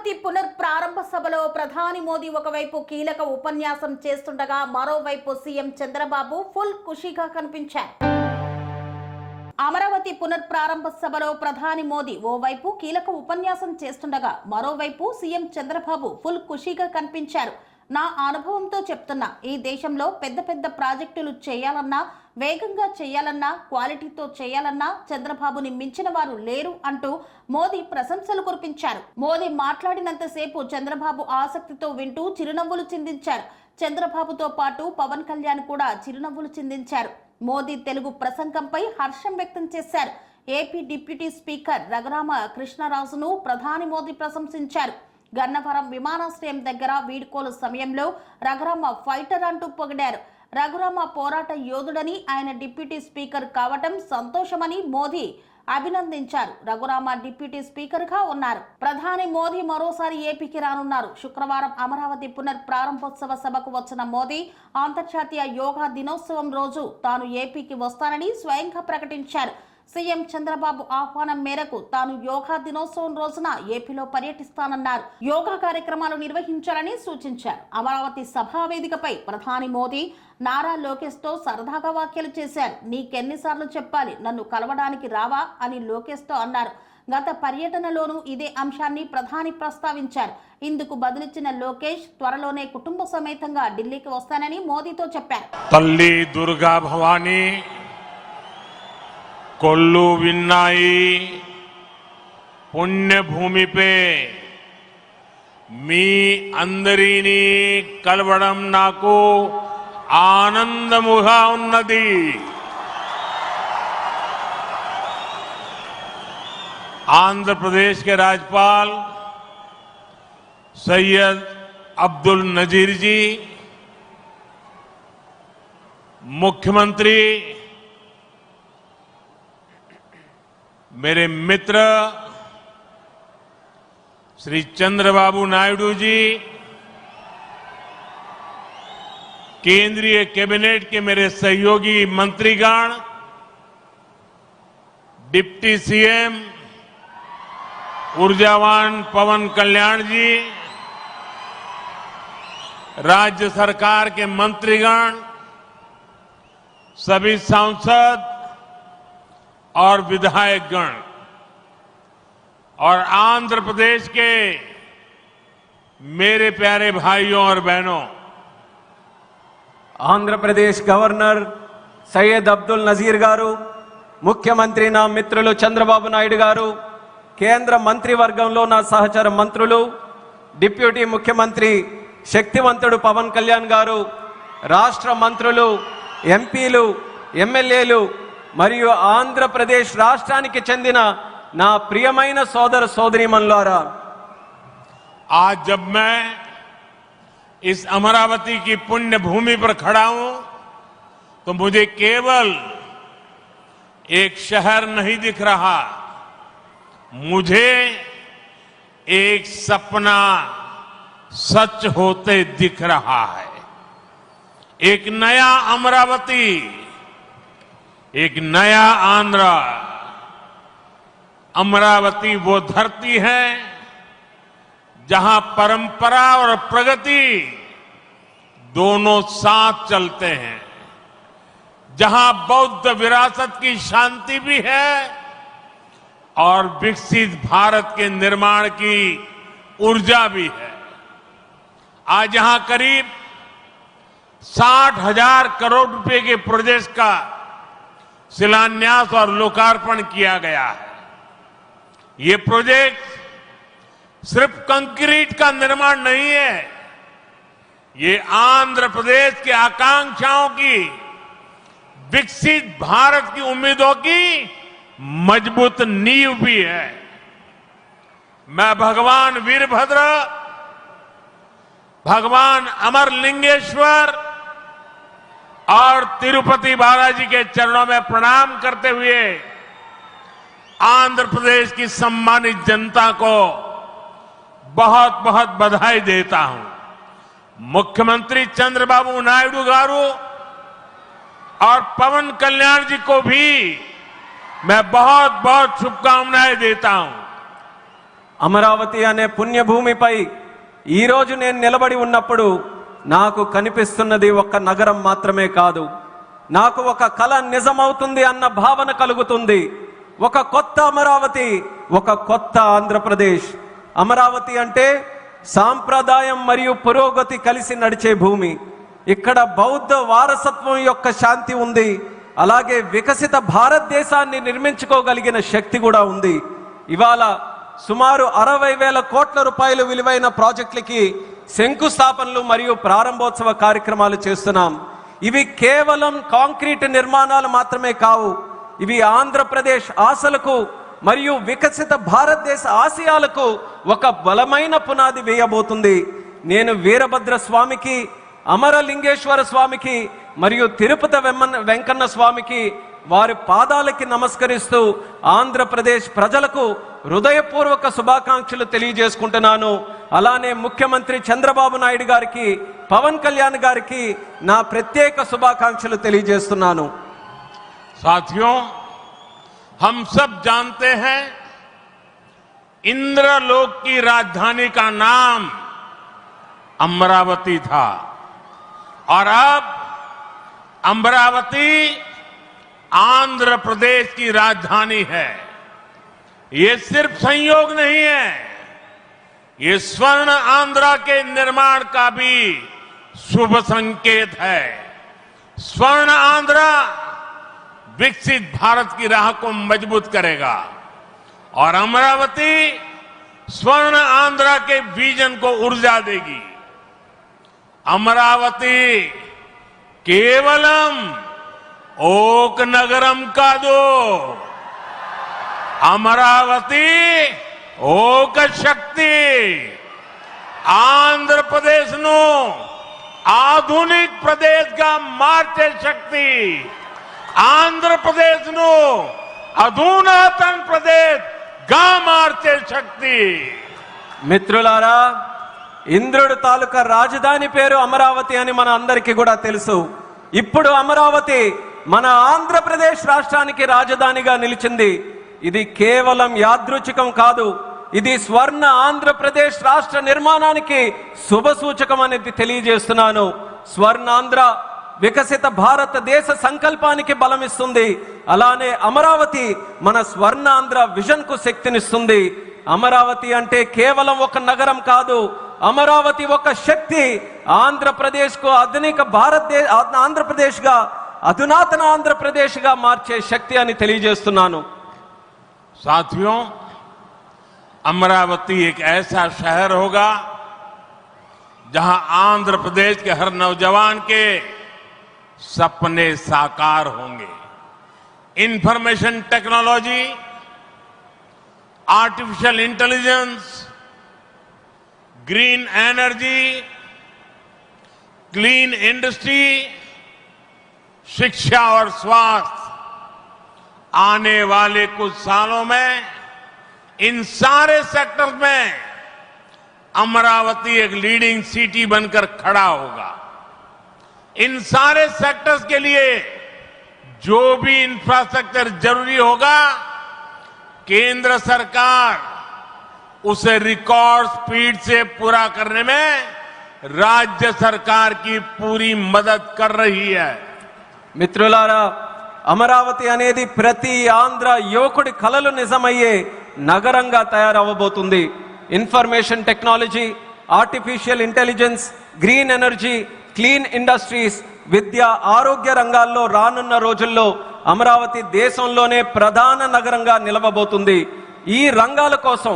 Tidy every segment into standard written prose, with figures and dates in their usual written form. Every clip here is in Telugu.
అమరావతి పునఃప్రారంభ సభలో ప్రధాని మోదీ ఒకవైపు కీలక ఉపన్యాసం చేస్తుండగా మరోవైపు సీఎం చంద్రబాబు ఫుల్ ఖుషీగా కనిపించారు. అమరావతి పునఃప్రారంభ సభలో ప్రధాని మోదీ ఓవైపు కీలక ఉపన్యాసం చేస్తుండగా మరోవైపు సీఎం చంద్రబాబు ఫుల్ ఖుషీగా కనిపించారు. నా అనుభవంతో చెప్తున్నా, ఈ దేశంలో పెద్ద పెద్ద ప్రాజెక్టులు చేయాలన్నా, వేగంగా చేయాలన్నా, క్వాలిటీతో చేయాలన్నా చంద్రబాబుని మించిన వారు లేరు అంటూ మోదీ ప్రశంసలు కురిపించారు. మోదీ మాట్లాడినంతసేపు చంద్రబాబు ఆసక్తితో వింటూ చిరునవ్వులు చిందించారు. చంద్రబాబుతో పాటు పవన్ కళ్యాణ్ కూడా చిరునవ్వులు చిందించారు. మోదీ తెలుగు ప్రసంగంపై హర్షం వ్యక్తం చేశారు. ఏపీ డిప్యూటీ స్పీకర్ రఘురామ కృష్ణరాజును ప్రధాని మోదీ ప్రశంసించారు. గన్నవరం విమానాశ్రయం దగ్గర వీడ్కోలు సమయంలో రఘురామ ఫైటర్ అంటూ పొగిడారు. రఘురామ పోరాట యోధుడని, ఆయన డిప్యూటీ స్పీకర్ కావటం సంతోషమని మోదీ అభినందించారు. రఘురామ డిప్యూటీ స్పీకర్ గా ఉన్నారు. ప్రధాని మోదీ మరోసారి ఏపీకి రానున్నారు. శుక్రవారం అమరావతి పునఃప్రారంభోత్సవ సభకు వచ్చిన మోదీ అంతర్జాతీయ యోగా దినోత్సవం రోజు తాను ఏపీకి వస్తానని స్వయంగా ప్రకటించారు. సీఎం చంద్రబాబు ఆహ్వానం మేరకు తాను యోగా దినోత్సవం రోజున ఏపీలో పర్యటిస్తానన్నారు. యోగా కార్యక్రమాలు నిర్వహించాలని సూచించారు. అమరావతి సభా వేదికపై ప్రధాని మోదీ నారా లోకేష్ తో సరదాగా వ్యాఖ్యలు చేశారు. నీకెన్నిసార్లు చెప్పాలి, నన్ను కలవడానికి రావా అని లోకేష్ తో అన్నారు. గత పర్యటనలోనూ ఇదే అంశాన్ని ప్రధాని ప్రస్తావించారు. ఇందుకు బదులిచ్చిన లోకేష్ త్వరలోనే కుటుంబ సమేతంగా ఢిల్లీకి వస్తానని మోదీతో చెప్పారు. తల్లి దుర్గా భవానీ, కొల్లు విన్నాయి పుణ్యభూమి పే మీ అందరినీ కలవడం నాకు ఆనందముగా ఉన్నది. आंध्र प्रदेश के राज्यपाल सैयद अब्दुल नजीर जी, मुख्यमंत्री मेरे मित्र श्री चंद्रबाबू नायडू जी, केंद्रीय कैबिनेट के मेरे सहयोगी मंत्रीगण, डिप्टी सीएम ऊर्जावान पवन कल्याण जी, राज्य सरकार के मंत्रीगण, सभी सांसद और विधायकगण और आंध्र प्रदेश के मेरे प्यारे भाइयों और बहनों, आंध्र प्रदेश गवर्नर सैयद अब्दुल नजीर गारू, मुख्यमंत्री ना मित्रुलु चंद्रबाबु नायडू गारू, కేంద్ర మంత్రివర్గంలో నా సహచర మంత్రులు, డిప్యూటీ ముఖ్యమంత్రి శక్తివంతుడు పవన్ కళ్యాణ్ గారు, రాష్ట్ర మంత్రులు, ఎంపీలు, ఎమ్మెల్యేలు మరియు ఆంధ్రప్రదేశ్ రాష్ట్రానికి చెందిన నా ప్రియమైన సోదర సోదరీమణులారా, आज जब मैं इस अमरावती की पुण्य भूमि पर खड़ा हूं तो मुझे केवल एक शहर नहीं दिख रहा, मुझे एक सपना सच होते दिख रहा है। एक नया अमरावती, एक नया आंध्र। अमरावती वो धरती है जहां परंपरा और प्रगति दोनों साथ चलते हैं, जहां बौद्ध विरासत की शांति भी है और विकसित भारत के निर्माण की ऊर्जा भी है। आज यहां करीब 60,000 करोड़ रुपए के प्रोजेक्ट का शिलान्यास और लोकार्पण किया गया है। ये प्रोजेक्ट सिर्फ कंक्रीट का निर्माण नहीं है, ये आंध्र प्रदेश की आकांक्षाओं की, विकसित भारत की उम्मीदों की मजबूत नींव भी है। मैं भगवान वीरभद्र, भगवान अमरलिंगेश्वर और तिरुपति बालाजी के चरणों में प्रणाम करते हुए आंध्र प्रदेश की सम्मानित जनता को बहुत बहुत बधाई देता हूं। मुख्यमंत्री चंद्रबाबू नायडू गारू और पवन कल्याण जी को भी मैं बहुत बहुत शुभकामनाएं देता हूं। అమరావతి అనే పుణ్యభూమిపై ఈరోజు నేను నిలబడి ఉన్నప్పుడు నాకు కనిపిస్తున్నది ఒక నగరం మాత్రమే కాదు. నాకు ఒక కల నిజమవుతుంది అన్న భావన కలుగుతుంది. ఒక కొత్త అమరావతి, ఒక కొత్త ఆంధ్రప్రదేశ్. అమరావతి అంటే సాంప్రదాయం మరియు పురోగతి కలిసి నడిచే భూమి. ఇక్కడ బౌద్ధ వారసత్వం యొక్క శాంతి ఉంది. అలాగే వికసిత భారతదేశాన్ని నిర్మించుకోగలిగిన శక్తి కూడా ఉంది. ఇవాళ సుమారు 60,000 కోట్ల రూపాయలు విలువైన ప్రాజెక్టులకి శంకుస్థాపనలు మరియు ప్రారంభోత్సవ కార్యక్రమాలు చేస్తున్నాం. ఇవి కేవలం కాంక్రీట్ నిర్మాణాలు మాత్రమే కావు. ఇవి ఆంధ్రప్రదేశ్ ఆశలకు మరియు వికసిత భారతదేశ ఆశయాలకు ఒక బలమైన పునాది వేయబోతుంది. నేను వీరభద్ర స్వామికి, అమరలింగేశ్వర స్వామికి మరియు తిరుపతి వెంకన్న స్వామికి వారి పాదాలకి నమస్కరిస్తూ ఆంధ్రప్రదేశ్ ప్రజలకు హృదయపూర్వక శుభాకాంక్షలు తెలియజేసుకుంటున్నాను. అలానే ముఖ్యమంత్రి చంద్రబాబు నాయుడు గారికి, పవన్ కళ్యాణ్ గారికి నా ప్రత్యేక శుభాకాంక్షలు తెలియజేస్తున్నాను. साथियों, हम सब जानते हैं इंद्रलोक की राजधानी का नाम अमरावती था और अब अमरावती आंध्र प्रदेश की राजधानी है। ये सिर्फ संयोग नहीं है, ये स्वर्ण आंध्रा के निर्माण का भी शुभ संकेत है। स्वर्ण आंध्रा विकसित भारत की राह को मजबूत करेगा और अमरावती स्वर्ण आंध्रा के विजन को ऊर्जा देगी। अमरावती केवलम ओक नगरम कादु, अमरावती ओक शक्ति आंध्र प्रदेश नु आधुनिक प्रदेश का मार्चे शक्ति, आंध्र प्रदेश नु अधुनातन प्रदेश गा मार्चे शक्ति। మిత్రులారా, ఇంద్రుడు తాలూకా రాజధాని పేరు అమరావతి అని మన అందరికీ కూడా తెలుసు. ఇప్పుడు అమరావతి మన ఆంధ్రప్రదేశ్ రాష్ట్రానికి రాజధానిగా నిలిచింది. ఇది కేవలం యాదృచ్ఛికం కాదు, ఇది స్వర్ణ ఆంధ్రప్రదేశ్ రాష్ట్ర నిర్మాణానికి శుభ సూచకం అనేది తెలియజేస్తున్నాను. స్వర్ణాంధ్ర వికసిత భారతదేశ సంకల్పానికి బలమిస్తుంది. అలానే అమరావతి మన స్వర్ణాంధ్ర విజన్ కు శక్తినిస్తుంది. అమరావతి అంటే కేవలం ఒక నగరం కాదు, అమరావతి ఒక శక్తి. ఆంధ్రప్రదేశ్ కు ఆధునిక ఆంధ్రప్రదేశ్ గా, అధునాతన ఆంధ్రప్రదేశ్ గా మార్చే శక్తి అని తెలియజేస్తున్నాను. साथियों, अमरावती एक ऐसा शहर होगा जहां आंध्र प्रदेश के हर नौजवान के सपने साकार होंगे। Information technology, artificial intelligence, green energy, clean industry, शिक्षा और स्वास्थ्य, आने वाले कुछ सालों में इन सारे सेक्टर्स में अमरावती एक लीडिंग सिटी बनकर खड़ा होगा। इन सारे सेक्टर्स के लिए जो भी इंफ्रास्ट्रक्चर जरूरी होगा, केंद्र सरकार उसे रिकॉर्ड स्पीड से पूरा करने में राज्य सरकार की पूरी मदद कर रही है। మిత్రులారా, అమరావతి అనేది ప్రతి ఆంధ్ర యువకుడి కలలు నిజమయ్యే నగరంగా తయారవబోతుంది. Information technology, artificial intelligence, green energy, clean industries, విద్య, ఆరోగ్య రంగాల్లో రానున్న రోజుల్లో అమరావతి దేశంలోనే ప్రధాన నగరంగా నిలవబోతుంది. ఈ రంగాల కోసం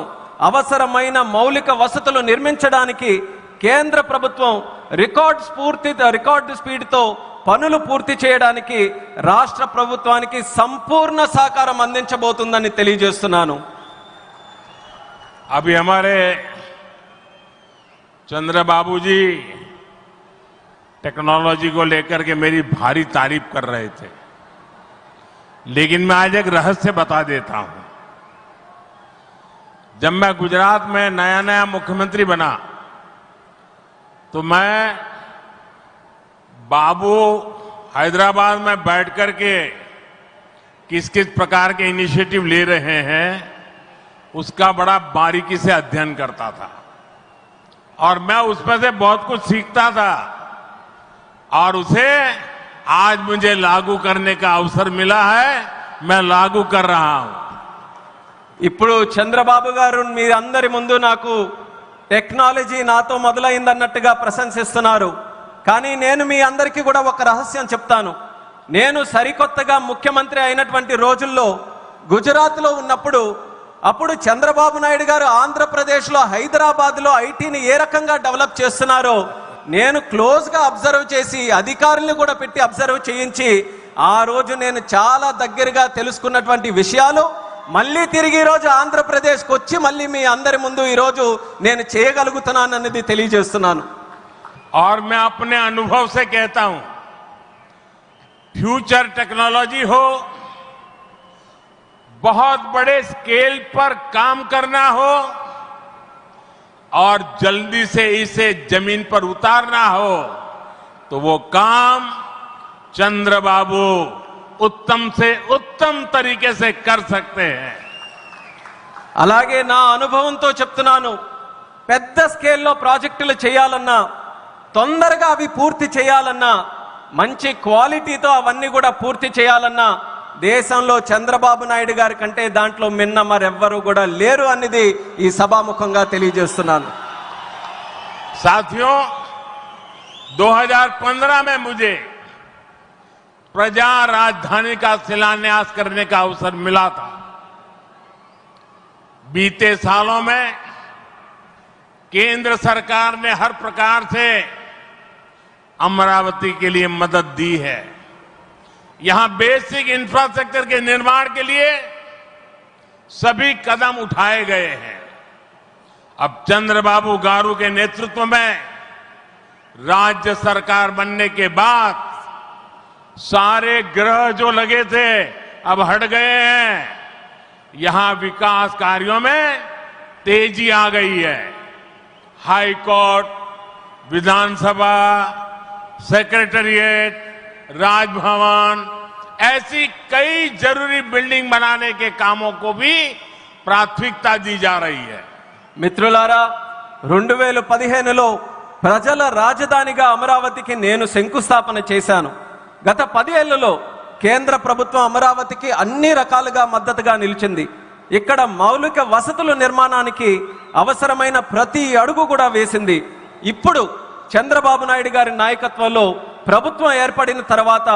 అవసరమైన మౌలిక వసతులు నిర్మించడానికి కేంద్ర ప్రభుత్వం రికార్డు స్పీడ్తో పనులు పూర్తి చేయడానికి రాష్ట్ర ప్రభుత్వానికి సంపూర్ణ సహకారం అందించబోతుందని తెలియజేస్తున్నాను. अभी हमारे चंद्रबाबू जी टेक्नोलॉजी को लेकर के मेरी भारी तारीफ कर रहे थे, लेकिन मैं आज एक रहस्य बता देता हूं। जब मैं गुजरात में नया मुख्यमंत्री बना तो मैं बाबू हैदराबाद में बैठ करके किस किस प्रकार के इनिशिएटिव ले रहे हैं उसका बड़ा बारीकी से अध्ययन करता था और मैं उसमें से बहुत कुछ सीखता था और उसे आज मुझे लागू करने का अवसर मिला है, मैं लागू कर रहा हूं। ఇప్పుడు చంద్రబాబు గారు మీ అందరి ముందు నాకు టెక్నాలజీ నాతో మొదలైందన్నట్టుగా ప్రశంసిస్తున్నారు. కానీ నేను మీ అందరికీ కూడా ఒక రహస్యం చెప్తాను. నేను సరికొత్తగా ముఖ్యమంత్రి అయినటువంటి రోజుల్లో గుజరాత్లో ఉన్నప్పుడు అప్పుడు చంద్రబాబు నాయుడు గారు ఆంధ్రప్రదేశ్లో హైదరాబాద్లో ఐటీని ఏ రకంగా డెవలప్ చేస్తున్నారో నేను క్లోజ్గా అబ్జర్వ్ చేసి అధికారులను కూడా పెట్టి అబ్జర్వ్ చేయించి ఆ రోజు నేను చాలా దగ్గరగా తెలుసుకున్నటువంటి విషయాలు మళ్ళీ తిరిగి ఈ రోజు ఆంధ్రప్రదేశ్కి వచ్చి మళ్ళీ మీ అందరి ముందు ఈ రోజు నేను చేయగలుగుతున్నానన్నది తెలియజేస్తున్నాను. और मैं अपने अनुभव से कहता हूं, फ्यूचर टेक्नोलॉजी हो, बहुत बड़े स्केल पर काम करना हो और जल्दी से इसे जमीन पर उतारना हो तो वो काम चंद्रबाबू उत्तम से उत्तम तरीके से कर सकते हैं. అలాగే నా అనుభవంతో చెప్తున్నాను, పెద్ద స్కేల్లో ప్రాజెక్టులు చేయాలన్నా తొందరగా అవి పూర్తి చేయాలన్నా మంచి క్వాలిటీతో అవన్నీ కూడా పూర్తి చేయాలన్నా దేశంలో చంద్రబాబు నాయుడు గారి కంటే దాంట్లో మిన్న మరెవ్వరూ కూడా లేరు అనేది ఈ సభాముఖంగా తెలియజేస్తున్నాను. साथियों, 2015 में मुझे प्रजा राजधानी का शिलान्यास करने का अवसर मिला था. बीते सालों में केंद्र सरकार ने हर प्रकार से अमरावती के लिए मदद दी है. यहां बेसिक इंफ्रास्ट्रक्चर के निर्माण के लिए सभी कदम उठाए गए हैं. अब चंद्रबाबू गारू के नेतृत्व में राज्य सरकार बनने के बाद सारे ग्रह जो लगे थे अब हट गए हैं. यहां विकास कार्यों में तेजी आ गई है. हाई कोर्ट, विधानसभा, सेक्रेटेरिएट, राजभवन, ऐसी कई जरूरी बिल्डिंग बनाने के कामों को भी प्राथमिकता दी जा रही है. మిత్రులారా, 2015లో ప్రజల రాజధానిగా అమరావతికి నేను శంకుస్థాపన చేశాను. గత 10 ఏళ్లలో కేంద్ర ప్రభుత్వం అమరావతికి అన్ని రకాలుగా మద్దతుగా నిలిచింది. ఇక్కడ మౌలిక వసతుల నిర్మాణానికి అవసరమైన ప్రతి అడుగు కూడా వేసింది. ఇప్పుడు చంద్రబాబు నాయుడు గారి నాయకత్వంలో ప్రభుత్వం ఏర్పడిన తర్వాత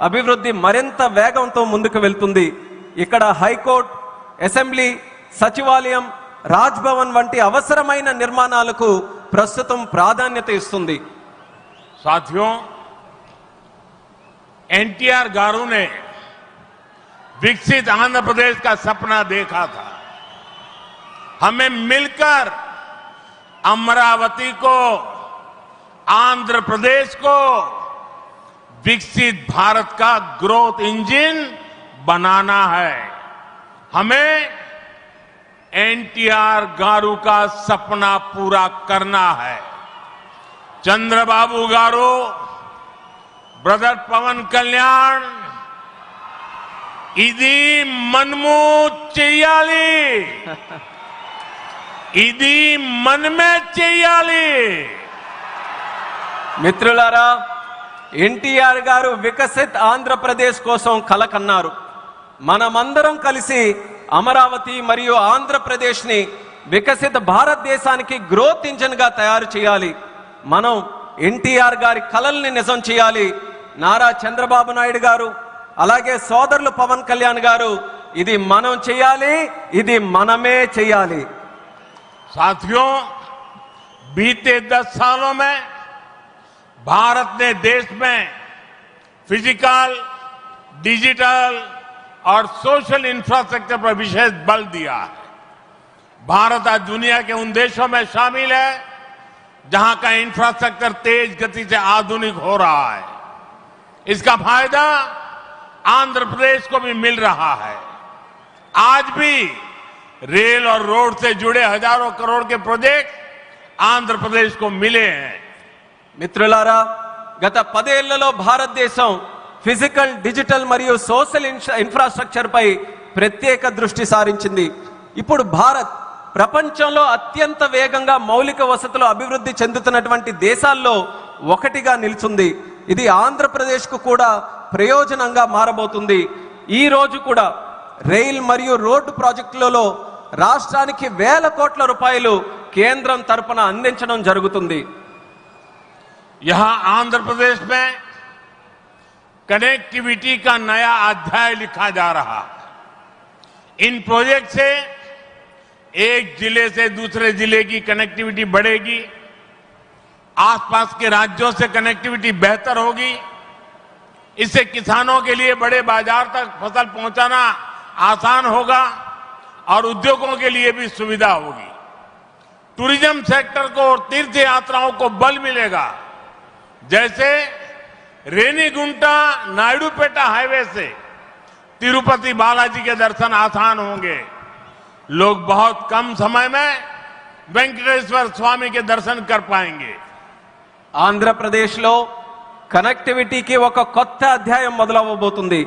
అభివృద్ధి మరింత వేగంతో ముందుకు వెళ్తుంది. ఇక్కడ హైకోర్టు, అసెంబ్లీ, సచివాలయం, రాజ్భవన్ వంటి అవసరమైన నిర్మాణాలకు ప్రస్తుతం ప్రాధాన్యత ఇస్తుంది. साथियों, एनटीआर गारू ने विकसित आंध्र प्रदेश का सपना देखा था. हमें मिलकर अमरावती को, आंध्र प्रदेश को विकसित भारत का ग्रोथ इंजन बनाना है. हमें एनटीआर गारू का सपना पूरा करना है. चंद्रबाबू गारू, ब्रदर पवन कल्याण, ఇది మనము చెయ్యాలి, ఇది మనమే చెయ్యాలి. మిత్రులారా, ఎన్టీఆర్ గారు వికసిత్ ఆంధ్రప్రదేశ్ కోసం కలకన్నారు. మనమందరం కలిసి అమరావతి మరియు ఆంధ్రప్రదేశ్ని వికసిత భారతదేశానికి గ్రోత్ ఇంజిన్ గా తయారు చేయాలి. మనం ఎన్టీఆర్ గారి కలల్ని నిజం చేయాలి. నారా చంద్రబాబు నాయుడు గారు, అలాగే సోదరులు పవన్ కళ్యాణ్ గారు, ఇది మనం చేయాలి, ఇది మనమే చేయాలి. साथियों, बीते 10 सालों में भारत ने देश में फिजिकल, डिजिटल और सोशल इंफ्रास्ट्रक्चर पर विशेष बल दिया है. भारत आज दुनिया के उन देशों में शामिल है जहां का इंफ्रास्ट्रक्चर तेज गति से आधुनिक हो रहा है. इसका फायदा आंध्र प्रदेश को भी मिल रहा है. आज भी रेल और रोड से जुड़े हजारों करोड़ के प्रोजेक्ट आंध्र प्रदेश को मिले हैं. మిత్రులారా, గత 10 ఏళ్లలో భారతదేశం ఫిజికల్, డిజిటల్ మరియు సోషల్ ఇన్ఫ్రాస్ట్రక్చర్ పై ప్రత్యేక దృష్టి సారించింది. ఇప్పుడు భారత్ ప్రపంచంలో అత్యంత వేగంగా మౌలిక వసతులు అభివృద్ధి చెందుతున్నటువంటి దేశాల్లో ఒకటిగా నిలిచింది. ఇది ఆంధ్రప్రదేశ్కు కూడా ప్రయోజనంగా మారబోతుంది. ఈ రోజు కూడా రైల్ మరియు రోడ్డు ప్రాజెక్టులలో రాష్ట్రానికి వేల కోట్ల రూపాయలు కేంద్రం తరపున అందించడం జరుగుతుంది. यहाँ आंध्र प्रदेश में कनेक्टिविटी का नया अध्याय लिखा जा रहा है. इन प्रोजेक्ट से एक जिले से दूसरे जिले की कनेक्टिविटी बढ़ेगी, आसपास के राज्यों से कनेक्टिविटी बेहतर होगी. इससे किसानों के लिए बड़े बाजार तक फसल पहुंचाना आसान होगा और उद्योगों के लिए भी सुविधा होगी. टूरिज्म सेक्टर को और तीर्थ यात्राओं को बल मिलेगा. जैसे रेनीगुंटा नायडूपेटा हाईवे से तिरुपति बालाजी के दर्शन आसान होंगे. लोग बहुत कम समय में वेंकटेश्वर स्वामी के दर्शन कर पाएंगे. ఆంధ్రప్రదేశ్లో కనెక్టివిటీకి ఒక కొత్త అధ్యాయం మొదలవబోతుంది.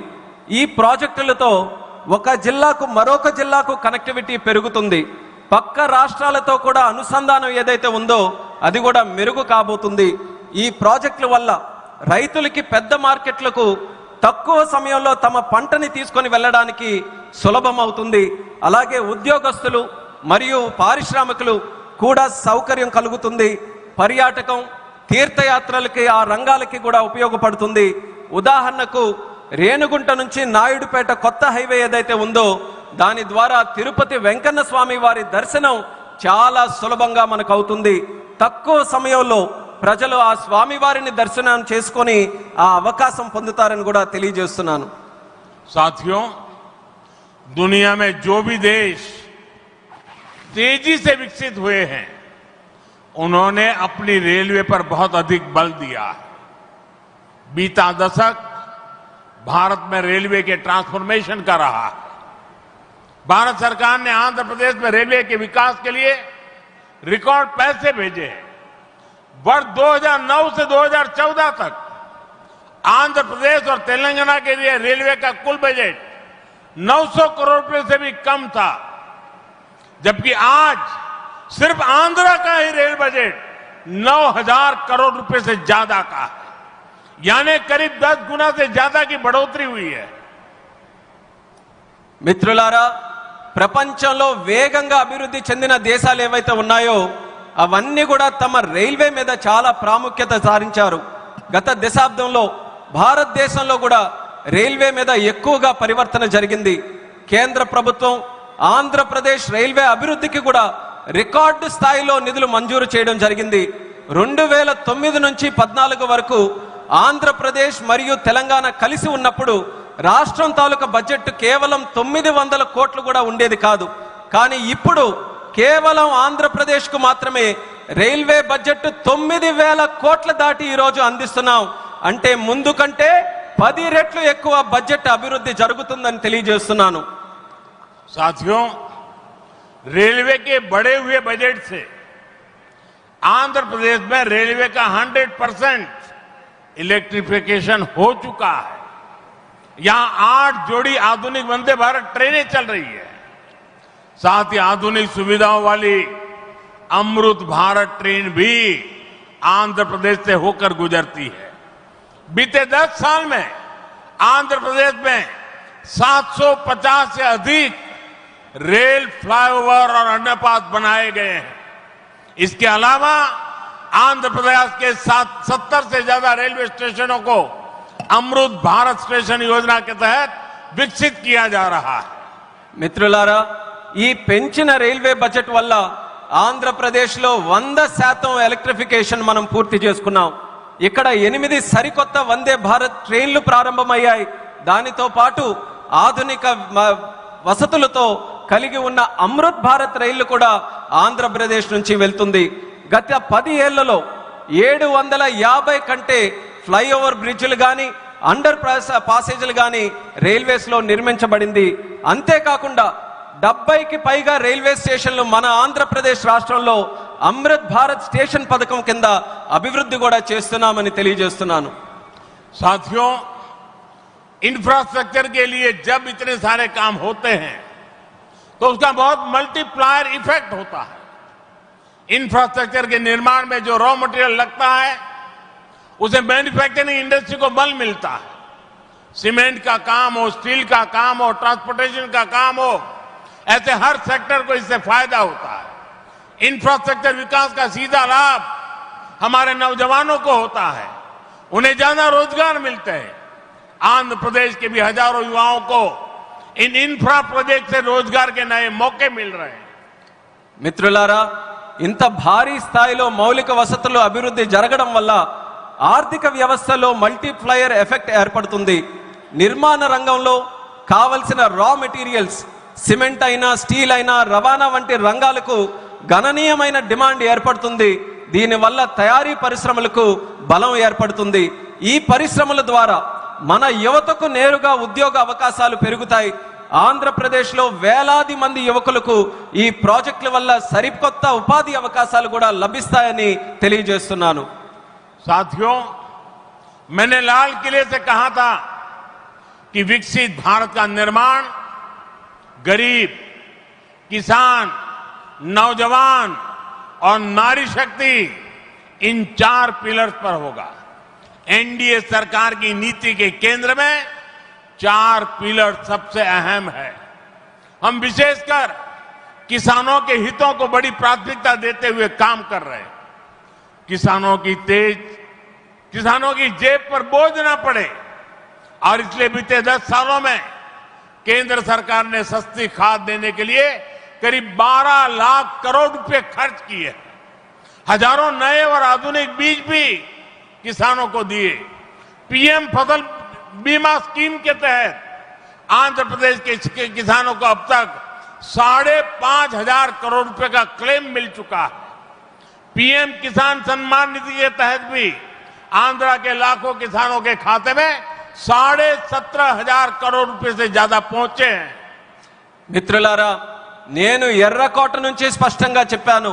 ఈ ప్రాజెక్టులతో ఒక జిల్లాకు మరొక జిల్లాకు కనెక్టివిటీ పెరుగుతుంది. పక్క రాష్ట్రాలతో కూడా అనుసంధానం ఏదైతే ఉందో అది కూడా మెరుగు కాబోతుంది. ఈ ప్రాజెక్టుల వల్ల రైతులకి పెద్ద మార్కెట్లకు తక్కువ సమయంలో తమ పంటని తీసుకొని వెళ్ళడానికి సులభం అవుతుంది. అలాగే ఉద్యోగస్తులు మరియు పారిశ్రామికులు కూడా సౌకర్యం కలుగుతుంది. పర్యాటకం తీర్థయాత్రలకి ఆ రంగాలకి కూడా ఉపయోగపడుతుంది. ఉదాహరణకు రేణుగుంట నుంచి నాయుడుపేట కొత్త హైవే ఏదైతే ఉందో దాని ద్వారా తిరుపతి వెంకన్న స్వామి వారి దర్శనం చాలా సులభంగా మనకు అవుతుంది. తక్కువ సమయంలో ప్రజలు ఆ స్వామి వారిని దర్శనం చేసుకొని ఆ అవకాశం పొందుతారని కూడా తెలియజేస్తున్నాను. साथियों, दुनिया में जो भी देश तेजी से विकसित हुए हैं उन्होंने अपनी रेलवे पर बहुत अधिक बल दिया. बीता दशक भारत में रेलवे के ट्रांसफॉर्मेशन का रहा. भारत सरकार ने आंध्र प्रदेश में रेलवे के विकास के लिए रिकॉर्ड पैसे भेजे हैं. वर्ष 2009 से 2014 तक आंध्र प्रदेश और तेलंगाना के लिए रेलवे का कुल बजट 900 करोड़ रुपए से भी कम था, जबकि आज सिर्फ आंध्र का ही रेल बजट 9,000 करोड़ रुपए से ज्यादा का है. यानी करीब 10 गुना से ज्यादा की बढ़ोतरी हुई है. మిత్రులారా, ప్రపంచంలో వేగంగా అభివృద్ధి చెందిన దేశాలు ఏవైతే ఉన్నాయో అవన్నీ కూడా తమ రైల్వే మీద చాలా ప్రాముఖ్యత సారించారు. గత దశాబ్దంలో భారతదేశంలో కూడా రైల్వే మీద ఎక్కువగా పరివర్తన జరిగింది. కేంద్ర ప్రభుత్వం ఆంధ్రప్రదేశ్ రైల్వే అభివృద్ధికి కూడా రికార్డు స్థాయిలో నిధులు మంజూరు చేయడం జరిగింది. 2009 నుంచి 14 వరకు ఆంధ్రప్రదేశ్ మరియు తెలంగాణ కలిసి ఉన్నప్పుడు రాష్ట్రం తాలూకా బడ్జెట్ కేవలం 900 కోట్లు కూడా ఉండేది కాదు. కానీ ఇప్పుడు కేవలం ఆంధ్రప్రదేశ్కు మాత్రమే రైల్వే బడ్జెట్ 9,000 కోట్ల దాటి ఈరోజు అందిస్తున్నాం. అంటే ముందు కంటే 10 రెట్లు ఎక్కువ బడ్జెట్ అభివృద్ధి జరుగుతుందని తెలియజేస్తున్నాను. साथियों, रेलवे के बढ़े हुए बजट से आंध्र प्रदेश में रेलवे का 100% इलेक्ट्रिफिकेशन हो चुका है. यहां 8 जोड़ी आधुनिक वंदे भारत ट्रेनें चल रही है. साथ ही आधुनिक सुविधाओं वाली अमृत भारत ट्रेन भी आंध्र प्रदेश से होकर गुजरती है. बीते 10 साल में आंध्र प्रदेश में 750 से अधिक रेल फ्लाईओवर और अंडरपास बनाए गए हैं. इसके अलावा आंध्र प्रदेश के 70 से ज्यादा रेलवे स्टेशनों को अमृत भारत स्टेशन योजना के तहत विकसित किया जा रहा है. మిత్రులారా, ఈ పెంచిన రైల్వే బడ్జెట్ వల్ల ఆంధ్రప్రదేశ్లో 100% ఎలక్ట్రిఫికేషన్ మనం పూర్తి చేసుకున్నాం. ఇక్కడ 8 సరికొత్త వందే భారత్ ట్రైన్లు ప్రారంభమయ్యాయి. దానితో పాటు ఆధునిక వసతులతో కలిగి ఉన్న అమృత్ భారత్ రైళ్లు కూడా ఆంధ్రప్రదేశ్ నుంచి వెళ్తుంది. గత 10 ఏళ్లలో 750 కంటే ఫ్లైఓవర్ బ్రిడ్జ్లు కానీ అండర్ పాసేజీలు కానీ రైల్వేస్లో నిర్మించబడింది. అంతేకాకుండా 70కి పైగా రైల్వే స్టేషన్లు మన ఆంధ్రప్రదేశ్ రాష్ట్రంలో అమృత్ భారత్ స్టేషన్ పథకం కింద అభివృద్ధి కూడా చేస్తున్నామని తెలియజేస్తున్నాను. साथियों, इंफ्रास्ट्रक्चर के लिए जब इतने सारे काम होते हैं तो उसका बहुत मल्टीप्लायर इफेक्ट होता है। इंफ्रास्ट्रक्चर के निर्माण में जो रॉ मटेरियल लगता है उसे मैन्युफैक्चरिंग इंडस्ट्री को बल मिलता है। सीमेंट का काम हो, स्टील का काम हो, ट्रांसपोर्टेशन का काम हो, ऐसे हर सेक्टर को इससे फायदा होता है। इंफ्रास्ट्रक्चर विकास का सीधा लाभ हमारे नौजवानों को होता है, उन्हें ज्यादा रोजगार मिलते हैं। आंध्र प्रदेश के भी हजारों युवाओं को इन इंफ्रा प्रोजेक्ट से रोजगार के नए मौके मिल रहे हैं। మిత్రులారా, ఇంత భారీ స్థాయిలో మౌలిక వసతులు అభివృద్ధి జరగడం వల్ల ఆర్థిక వ్యవస్థలో మల్టీప్లయర్ ఎఫెక్ట్ ఏర్పడుతుంది. నిర్మాణ రంగంలో కావలసిన రా మెటీరియల్స్, సిమెంట్ అయినా, స్టీల్ అయినా, రవాణా వంటి రంగాలకు గణనీయమైన డిమాండ్ ఏర్పడుతుంది. దీనివల్ల తయారీ పరిశ్రమలకు బలం ఏర్పడుతుంది. ఈ పరిశ్రమల ద్వారా మన యువతకు నేరుగా ఉద్యోగ అవకాశాలు పెరుగుతాయి. ఆంధ్రప్రదేశ్లో వేలాది మంది యువకులకు ఈ ప్రాజెక్టుల వల్ల సరికొత్త ఉపాధి అవకాశాలు కూడా లభిస్తాయని తెలియజేస్తున్నాను. साथियों, मैंने लाल किले से कहा था कि विकसित भारत का निर्माण गरीब, किसान, नौजवान और नारी शक्ति इन 4 पिलर्स पर होगा। एनडीए सरकार की नीति के केंद्र में 4 पिलर सबसे अहम है। हम विशेषकर किसानों के हितों को बड़ी प्राथमिकता देते हुए काम कर रहे हैं। किसानों की जेब पर बोझ न पड़े, और इसलिए बीते 10 सालों में केंद्र सरकार ने सस्ती खाद देने के लिए करीब 12 लाख करोड़ रुपए खर्च किए। हजारों नए और आधुनिक बीज भी किसानों को दिए। पीएम फसल बीमा स्कीम के तहत आंध्र प्रदेश के किसानों को अब तक 5,500 करोड़ रुपए का क्लेम मिल चुका है। पीएम किसान सम्मान निधि के तहत भी आंध्र के लाखों किसानों के खाते में 17,500 करोड़ रुपए से ज्यादा पहुंचे हैं। మిత్రులారా, నేను ఎర్రకోట నుంచి స్పష్టంగా చెప్పాను,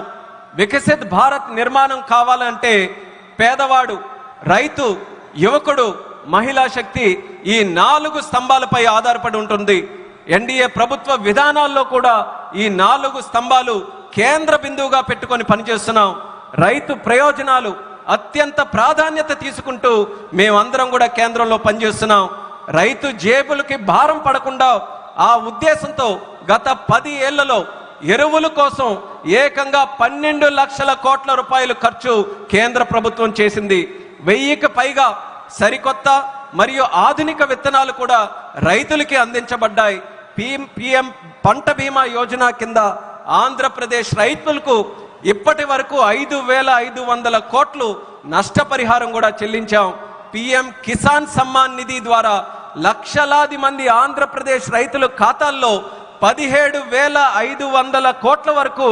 వికసిత్ భారత్ నిర్మాణం కావాలంటే పేదవాడు, రైతు, యువకుడు, మహిళా శక్తి ఈ 4 స్తంభాలపై ఆధారపడి ఉంటుంది. ఎన్డీఏ ప్రభుత్వ విధానాల్లో కూడా ఈ 4 స్తంభాలు కేంద్ర బిందువుగా పెట్టుకొని పనిచేస్తున్నాం. రైతు ప్రయోజనాలు అత్యంత ప్రాధాన్యత తీసుకుంటూ మేమందరం కూడా కేంద్రంలో పనిచేస్తున్నాం. రైతు జేబులకి భారం పడకుండా ఆ ఉద్దేశంతో గత 10 ఏళ్లలో ఎరువుల కోసం ఏకంగా 12 లక్షల కోట్ల రూపాయలు ఖర్చు కేంద్ర ప్రభుత్వం చేసింది. 1000కి పైగా సరికొత్త మరియు ఆధునిక విత్తనాలు కూడా రైతులకి అందించబడ్డాయి. పీఎం పంట బీమా యోజన కింద ఆంధ్రప్రదేశ్ రైతులకు ఇప్పటి వరకు 5,500 కోట్లు నష్టపరిహారం కూడా చెల్లించాం. పీఎం కిసాన్ సమ్మాన్ నిధి ద్వారా లక్షలాది మంది ఆంధ్రప్రదేశ్ రైతుల ఖాతాల్లో 17,500 కోట్ల వరకు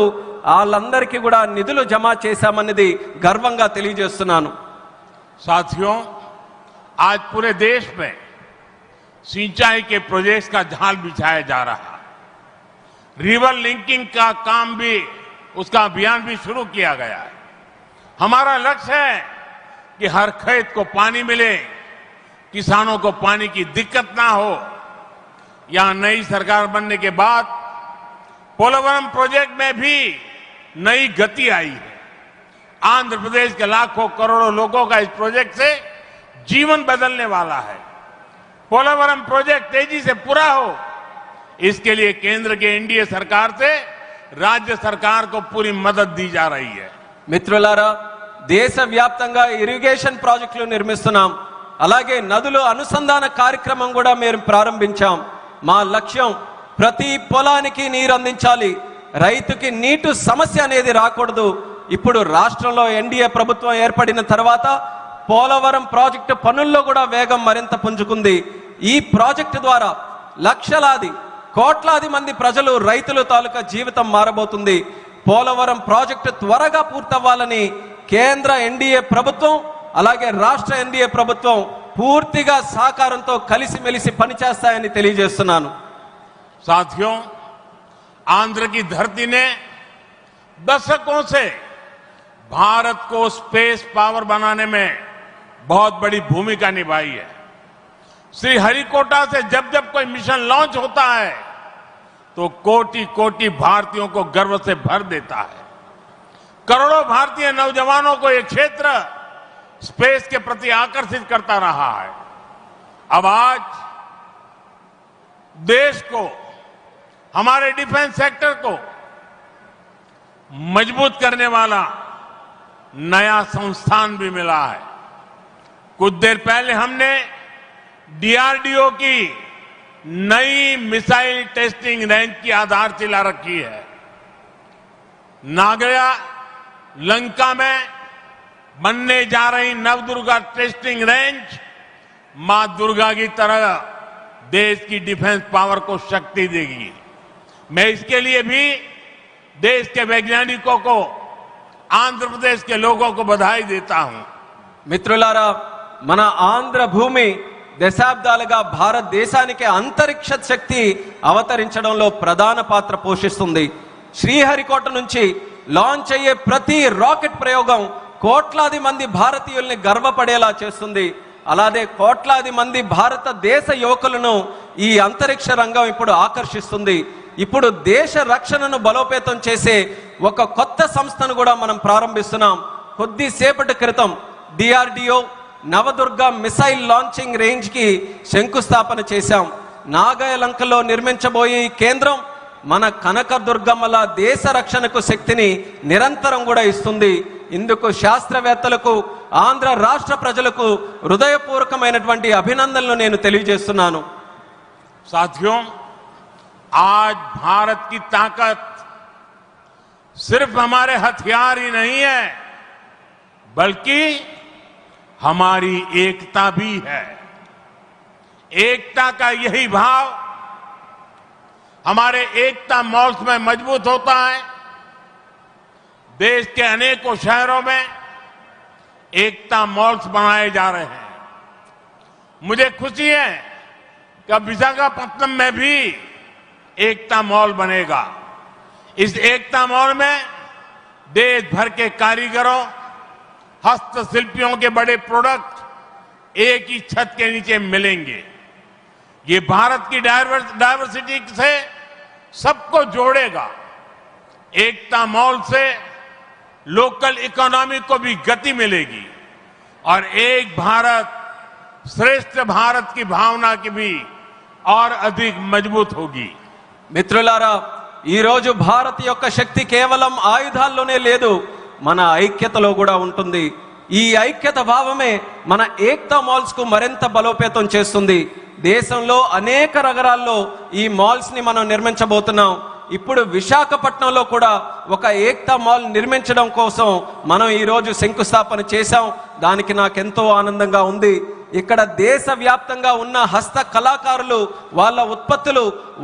వాళ్ళందరికీ కూడా నిధులు జమ చేశామన్నది గర్వంగా తెలియజేస్తున్నాను. साथियों, आज पूरे देश में सिंचाई के प्रोजेक्ट्स का जाल बिछाया जा रहा है। रिवर लिंकिंग का काम भी, उसका अभियान भी शुरू किया गया है। हमारा लक्ष्य है कि हर खेत को पानी मिले, किसानों को पानी की दिक्कत ना हो। यहां नई सरकार बनने के बाद पोलवरम प्रोजेक्ट में भी नई गति आई है। आंध्र प्रदेश के लाखों करोड़ों लोगों का इस प्रोजेक्ट से जीवन बदलने वाला है। पोलवरम प्रोजेक्ट तेजी से पूरा हो, इसके लिए केंद्र के एनडीए सरकार से राज्य सरकार को पूरी मदद दी जा रही है. మిత్రులారా, దేశవ్యాప్తంగా ఇరిగేషన్ ప్రాజెక్టులు నిర్మిస్తున్నాం. అలాగే నదుల అనుసంధాన కార్యక్రమం కూడా మేము ప్రారంభించాం. మా లక్ష్యం ప్రతి పొలానికి నీరు అందించాలి, రైతుకి నీటి సమస్య అనేది రాకూడదు. ఇప్పుడు రాష్ట్రంలో ఎన్డీఏ ప్రభుత్వం ఏర్పడిన తర్వాత పోలవరం ప్రాజెక్టు పనుల్లో కూడా వేగం మరింత పుంజుకుంది. ఈ ప్రాజెక్టు ద్వారా లక్షలాది కోట్లాది మంది ప్రజలు, రైతుల తాలూకా జీవితం మారబోతుంది. పోలవరం ప్రాజెక్టు త్వరగా పూర్తవ్వాలని కేంద్ర ఎన్డీఏ ప్రభుత్వం అలాగే రాష్ట్ర ఎన్డీఏ ప్రభుత్వం పూర్తిగా సహకారంతో కలిసిమెలిసి పనిచేస్తాయని తెలియజేస్తున్నాను. साथियों, आंध्र की धरती ने दशकों से भारत को स्पेस पावर बनाने में बहुत बड़ी भूमिका निभाई है. श्रीहरिकोटा से जब जब कोई मिशन लॉन्च होता है तो कोटि कोटि भारतीयों को गर्व से भर देता है। करोड़ों भारतीय नौजवानों को यह क्षेत्र स्पेस के प्रति आकर्षित करता रहा है। अब आज देश को, हमारे डिफेंस सेक्टर को मजबूत करने वाला नया संस्थान भी मिला है। कुछ देर पहले हमने डीआरडीओ की नई मिसाइल टेस्टिंग रेंज की आधारशिला रखी है। नागया लंका में बनने जा रही नवदुर्गा टेस्टिंग रेंज मां दुर्गा की तरह देश की डिफेंस पावर को शक्ति देगी। मैं इसके लिए भी देश के वैज्ञानिकों को, आंध्र प्रदेश के लोगों को बधाई देता हूं। మిత్రులారా, మన ఆంధ్ర భూమి దశాబ్దాలుగా భారతదేశానికి అంతరిక్ష శక్తి అవతరించడంలో ప్రధాన పాత్ర పోషిస్తుంది. శ్రీహరికోట నుంచి లాంచ్ అయ్యే ప్రతి రాకెట్ ప్రయోగం కోట్లాది మంది భారతీయుల్ని గర్వపడేలా చేస్తుంది. అలాగే కోట్లాది మంది భారతదేశ యువకులను ఈ అంతరిక్ష రంగం ఇప్పుడు ఆకర్షిస్తుంది. ఇప్పుడు దేశ రక్షణను బలోపేతం చేసే ఒక కొత్త సంస్థను కూడా మనం ప్రారంభిస్తున్నాం. కొద్దిసేపటి క్రితం DRDO Navadurga missile launching range కి శంకుస్థాపన చేశాం. నాగాయలంకలో నిర్మించబోయే ఈ కేంద్రం మన కనకదుర్గమ్మల దేశ రక్షణకు శక్తిని నిరంతరం కూడా ఇస్తుంది. ఇందుకు శాస్త్రవేత్తలకు, ఆంధ్ర రాష్ట్ర ప్రజలకు హృదయపూర్వకమైనటువంటి అభినందనలు నేను తెలియజేస్తున్నాను. साथियों, आज भारत की ताकत सिर्फ हमारे हथियार ही नहीं है, बल्कि हमारी एकता भी है। एकता का यही भाव हमारे एकता मॉल्स में मजबूत होता है। देश के अनेकों शहरों में एकता मॉल्स बनाए जा रहे हैं। मुझे खुशी है कि विशाखापट्टनम में भी एकता मॉल बनेगा। इस एकता मॉल में देश भर के कारीगरों, हस्तशिल्पियों के बड़े प्रोडक्ट एक ही छत के नीचे मिलेंगे। ये भारत की डायवर्सिटी से सबको जोड़ेगा। एकता मॉल से लोकल इकोनॉमी को भी गति मिलेगी और एक भारत श्रेष्ठ भारत की भावना की भी और अधिक मजबूत होगी। మిత్రులారా, ఈ రోజు భారత్ యొక్క శక్తి కేవలం ఆయుధాల్లోనే లేదు, మన ఐక్యతలో కూడా ఉంటుంది. ఈ ఐక్యత భావమే మన ఏక్తా మాల్స్ కు మరింత బలోపేతం చేస్తుంది. దేశంలో అనేక నగరాల్లో ఈ మాల్స్ ని మనం నిర్మించబోతున్నాం. ఇప్పుడు విశాఖపట్నంలో కూడా ఒక ఏక్తా మాల్ నిర్మించడం కోసం మనం ఈ రోజు శంకుస్థాపన చేశాం. దానికి నాకెంతో ఆనందంగా ఉంది. ఇక్కడ దేశవ్యాప్తంగా ఉన్న హస్త కళాకారులు వాళ్ళ ఉత్పత్తులు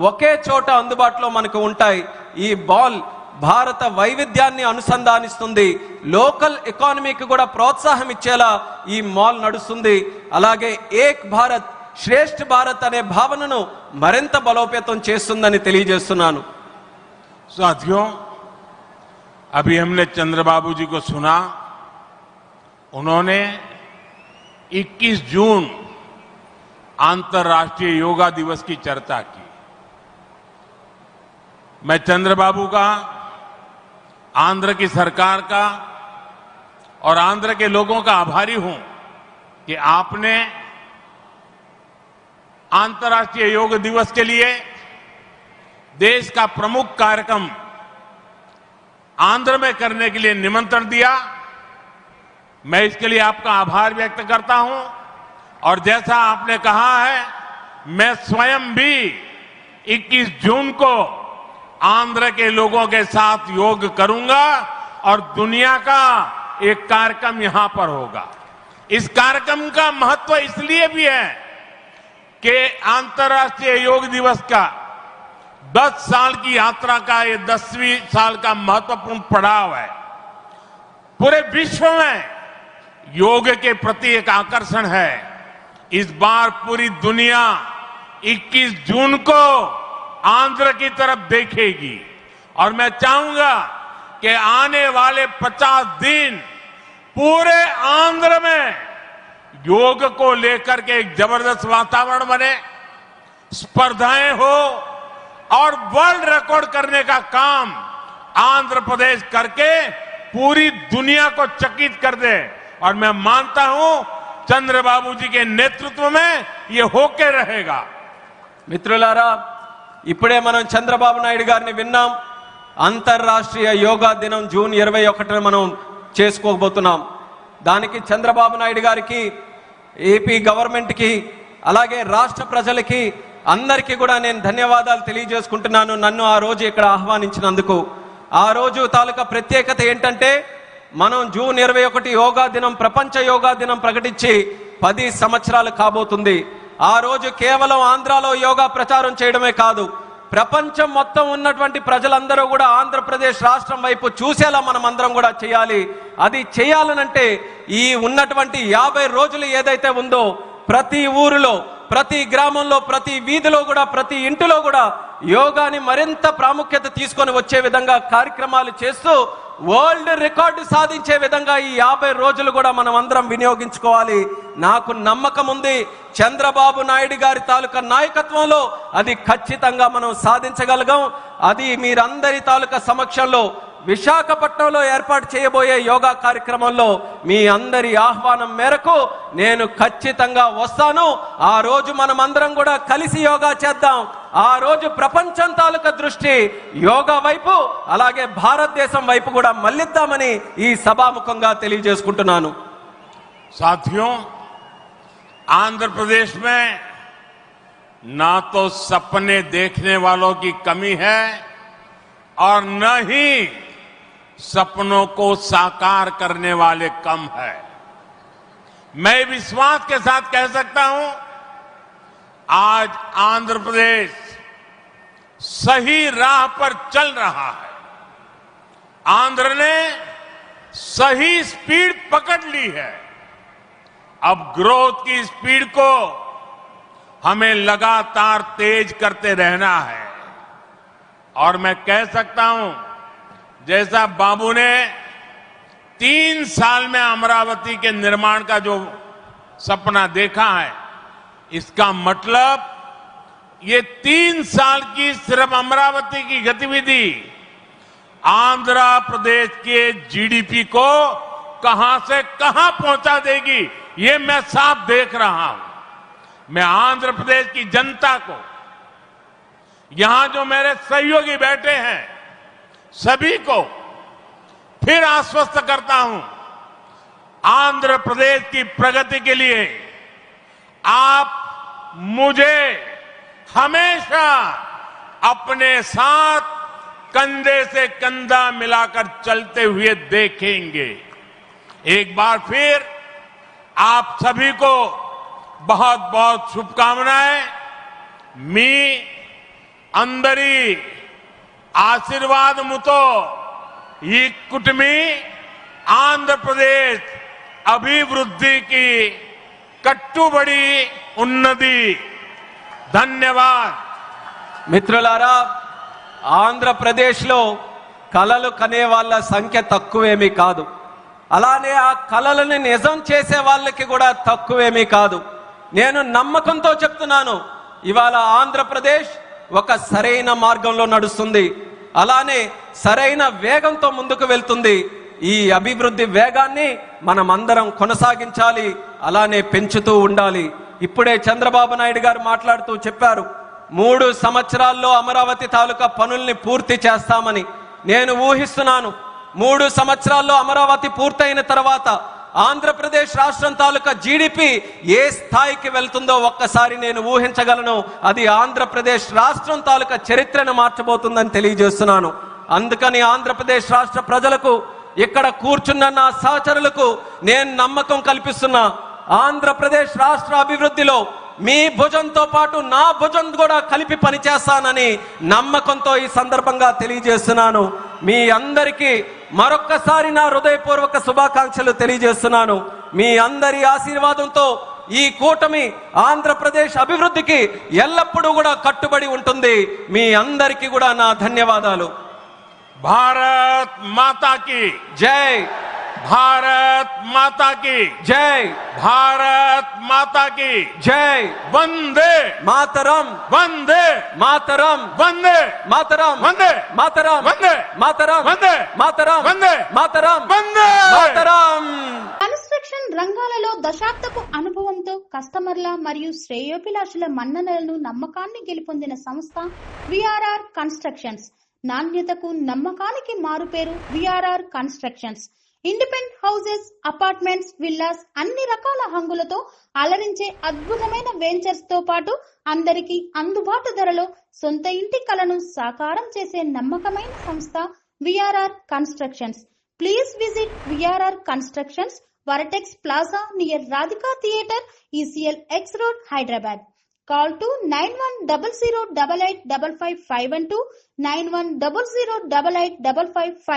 ఒకే చోట అందుబాటులో మనకు ఉంటాయి. ఈ మాల్ భారత వైవిధ్యాన్ని అనుసంధానిస్తుంది. లోకల్ ఎకానమీకి కూడా ప్రోత్సాహం ఇచ్చేలా ఈ మాల్ నడుస్తుంది. అలాగే ఏక్ భారత్ శ్రేష్ఠ భారత్ అనే భావనను మరింత బలోపేతం చేస్తుందని తెలియజేస్తున్నాను. साथियों, अभी हमने चंद्रबाबू जी को सुना। उन्होंने 21 जून अंतर्राष्ट्रीय योगा दिवस की चर्चा की। मैं चंद्रबाबू का, आंध्र की सरकार का और आंध्र के लोगों का आभारी हूं कि आपने अंतर्राष्ट्रीय योग दिवस के लिए देश का प्रमुख कार्यक्रम आंध्र में करने के लिए निमंत्रण दिया। मैं इसके लिए आपका आभार व्यक्त करता हूं और जैसा आपने कहा है, मैं स्वयं भी 21 जून को आंध्र के लोगों के साथ योग करूंगा और दुनिया का एक कार्यक्रम यहां पर होगा। इस कार्यक्रम का महत्व इसलिए भी है कि अंतर्राष्ट्रीय योग दिवस का 10 साल की यात्रा का ये 10वीं साल का महत्वपूर्ण पड़ाव है। पूरे विश्व में योग के प्रति एक आकर्षण है। इस बार पूरी दुनिया 21 जून को आंध्र की तरफ देखेगी और मैं चाहूंगा कि आने वाले 50 दिन पूरे आंध्र में योग को लेकर के एक जबरदस्त वातावरण बने, स्पर्धाएं हो, और वर्ल्ड रिकॉर्ड करने का काम आंध्र प्रदेश करके पूरी दुनिया को चकित कर दे। और मैं मानता हूं चंद्रबाबू जी के नेतृत्व में ये होके रहेगा। మిత్రులారా, ఇప్పుడే మనం చంద్రబాబు నాయుడు గారిని విన్నాం. అంతర్రాష్ట్రీయ యోగా దినం జూన్ 21న మనం చేసుకోబోతున్నాం. దానికి చంద్రబాబు నాయుడు గారికి, ఏపీ గవర్నమెంట్కి, అలాగే రాష్ట్ర ప్రజలకి అందరికీ కూడా నేను ధన్యవాదాలు తెలియజేసుకుంటున్నాను. నన్ను ఆ రోజు ఇక్కడ ఆహ్వానించినందుకు. ఆ రోజు తాలూకా ప్రత్యేకత ఏంటంటే, మనం జూన్ 21 యోగా దినం, ప్రపంచ యోగా దినం ప్రకటించి 10 సంవత్సరాలు కాబోతుంది. ఆ రోజు కేవలం ఆంధ్రాలో యోగా ప్రచారం చేయడమే కాదు, ప్రపంచం మొత్తం ఉన్నటువంటి ప్రజలందరూ కూడా ఆంధ్రప్రదేశ్ రాష్ట్రం వైపు చూసేలా మనం అందరం కూడా చేయాలి. అది చేయాలనంటే ఈ ఉన్నటువంటి 50 రోజులు ఏదైతే ఉందో, ప్రతి ఊరిలో, ప్రతి గ్రామంలో, ప్రతి వీధిలో కూడా, ప్రతి ఇంటిలో కూడా యోగాని మరింత ప్రాముఖ్యత తీసుకొని వచ్చే విధంగా కార్యక్రమాలు చేస్తూ వరల్డ్ రికార్డు సాధించే విధంగా ఈ 50 రోజులు కూడా మనం అందరం వినియోగించుకోవాలి. నాకు నమ్మకం ఉంది, చంద్రబాబు నాయుడు గారి తాలూకా నాయకత్వంలో అది ఖచ్చితంగా మనం సాధించగలగాం. అది మీరందరి తాలూకా సమక్షంలో విశాఖపట్నంలో ఏర్పాటు చేయబోయే యోగా కార్యక్రమంలో మీ అందరి ఆహ్వానం మేరకు నేను ఖచ్చితంగా వస్తాను. ఆ రోజు మనం అందరం కూడా కలిసి యోగా చేద్దాం. ఆ రోజు ప్రపంచం తాలూకా దృష్టి యోగా వైపు, అలాగే భారతదేశం వైపు కూడా మళ్ళిద్దామని ఈ సభాముఖంగా తెలియజేసుకుంటున్నాను. साथियों, आंध्र प्रदेश में ना तो सपने देखने वालों की कमी है और न ही सपनों को साकार करने वाले कम है। मैं विश्वास के साथ कह सकता हूं, आज आंध्र प्रदेश सही राह पर चल रहा है। आंध्र ने सही स्पीड पकड़ ली है। अब ग्रोथ की स्पीड को हमें लगातार तेज करते रहना है। और मैं कह सकता हूं, जैसा बाबू ने 3 साल में अमरावती के निर्माण का जो सपना देखा है, इसका मतलब ये 3 साल की सिर्फ अमरावती की गतिविधि आंध्र प्रदेश के जीडीपी को कहां से कहां पहुंचा देगी, ये मैं साफ देख रहा हूं। मैं आंध्र प्रदेश की जनता को, यहां जो मेरे सहयोगी बैठे हैं, सभी को फिर आश्वस्त करता हूं, आंध्र प्रदेश की प्रगति के लिए आप मुझे हमेशा अपने साथ कंधे से कंधा मिलाकर चलते हुए देखेंगे। एक बार फिर आप सभी को बहुत बहुत शुभकामनाएं। मी अंदरी ఆశీర్వాదముతో ఈ కుటుంబీ ఆంధ్రప్రదేశ్ అభివృద్ధికి కట్టుబడి ఉన్నది. ధన్యవాద్. మిత్రులారా, ఆంధ్రప్రదేశ్లో కలలు కనే వాళ్ళ సంఖ్య తక్కువేమీ కాదు. అలానే ఆ కలలను నిజం చేసే వాళ్ళకి కూడా తక్కువేమీ కాదు. నేను నమ్మకంతో చెప్తున్నాను, ఇవాళ ఆంధ్రప్రదేశ్ ఒక సరైన మార్గంలో నడుస్తుంది. అలానే సరైన వేగంతో ముందుకు వెళ్తుంది. ఈ అభివృద్ధి వేగాన్ని మనం అందరం కొనసాగించాలి, అలానే పెంచుతూ ఉండాలి. ఇప్పుడే చంద్రబాబు నాయుడు గారు మాట్లాడుతూ చెప్పారు, 3 సంవత్సరాల్లో అమరావతి తాలూకా పనుల్ని పూర్తి చేస్తామని. నేను ఊహిస్తున్నాను, 3 సంవత్సరాల్లో అమరావతి పూర్తయిన తర్వాత ఆంధ్రప్రదేశ్ రాష్ట్రం తాలూకా జీడిపి ఏ స్థాయికి వెళ్తుందో ఒక్కసారి నేను ఊహించగలను. అది ఆంధ్రప్రదేశ్ రాష్ట్రం తాలూకా చరిత్రను మార్చబోతుందని తెలియజేస్తున్నాను. అందుకని ఆంధ్రప్రదేశ్ రాష్ట్ర ప్రజలకు, ఇక్కడ కూర్చున్న నా సహచరులకు నేను నమ్మకం కల్పిస్తున్నా, ఆంధ్రప్రదేశ్ రాష్ట్ర అభివృద్ధిలో మీ భుజంతో పాటు నా భుజం కూడా కలిపి పనిచేస్తానని నమ్మకంతో ఈ సందర్భంగా తెలియజేస్తున్నాను. మీ అందరికీ మరొక్కసారి నా హృదయపూర్వక శుభాకాంక్షలు తెలియజేస్తున్నాను. మీ అందరి ఆశీర్వాదంతో ఈ కూటమి ఆంధ్రప్రదేశ్ అభివృద్ధికి ఎల్లప్పుడూ కూడా కట్టుబడి ఉంటుంది. మీ అందరికీ కూడా నా ధన్యవాదాలు. భారత్ మాతా కీ జై. भारत माता की जय, भारत माता की जय, वंदे मातरम, वंदे मातरम, वंदे मातरम, वंदे मातरम, वंदे मातरम, वंदे मातरम, वंदे मातरम, वंदे मातरम. కన్స్ట్రక్షన్ రంగాలలో దశాబ్దపు అనుభవంతో కస్టమర్ల మరియు శ్రేయోభిలాషుల మన్ననలను నమ్మకాన్ని గెలుపొందిన సంస్థ విఆర్ఆర్ కన్స్ట్రక్షన్స్. నాణ్యతకు నమ్మకానికి మారుపేరు VRR constructions. Independent houses, apartments, villas అన్ని రకాల హంగులతో అలరించే అద్భుతమైన వెంచర్స్ తో పాటు అందరికీ అందుబాటు ధరలో సొంత ఇంటి కలను సాకారం చేసే నమ్మకమైన సంస్థ VRR constructions. Please visit VRR constructions, Varatex Plaza near Radhika Theatre, ECL X Road, Hyderabad. Call to 9100885551 9100885559.